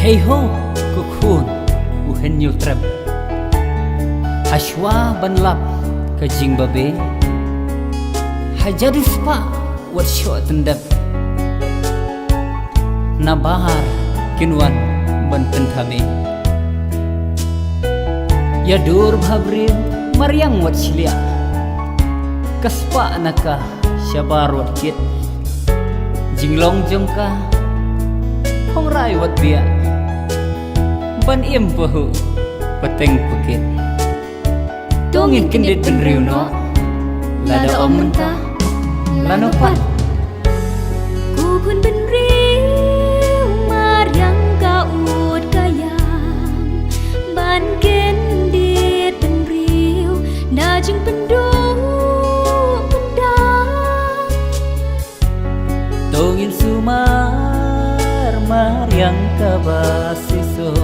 Hey ho, kukun, uhen nyu trep. Ashwa banlap ke jing babe. Hajadis pa wat shot tendap. Nabahar kinwan ban pentame. Ya dur bhabrim mariang wat shlia. Kaspa naka syabar wat kit. Jinglong jongka hong rai wat bia. Ban iem pahu pateng pekit. Tongin kendit penriu no lada om mentah lano pat. Ku pun penriu mariang ka ut kayang. Ban kendit penriu najing pendung pendang. Tongin sumar mariang ka basiso.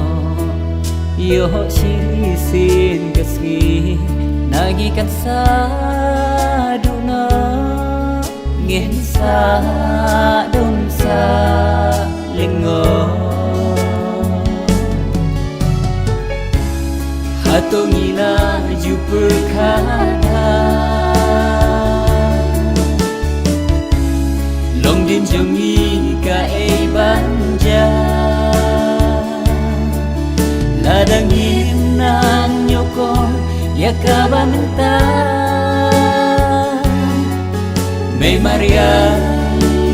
Yo sin keski nagikan saduna ngin sa dum sa lingo hatongina jupe kata long din jongi ka e banja ladangin nang nyokong ya kabantang may mariang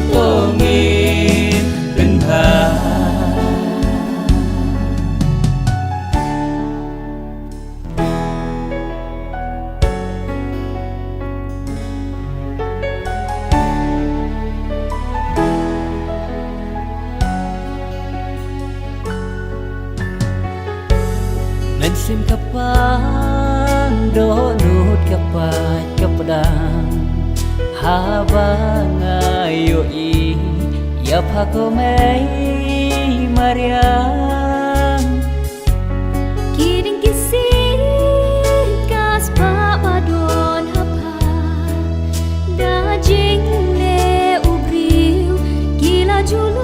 tongin benha. Mensim kapang do nut kapat kapadang habang ayo i ya phako mai mariang Kiring kisi kas pa badon hapa da jing le ubriu gila jul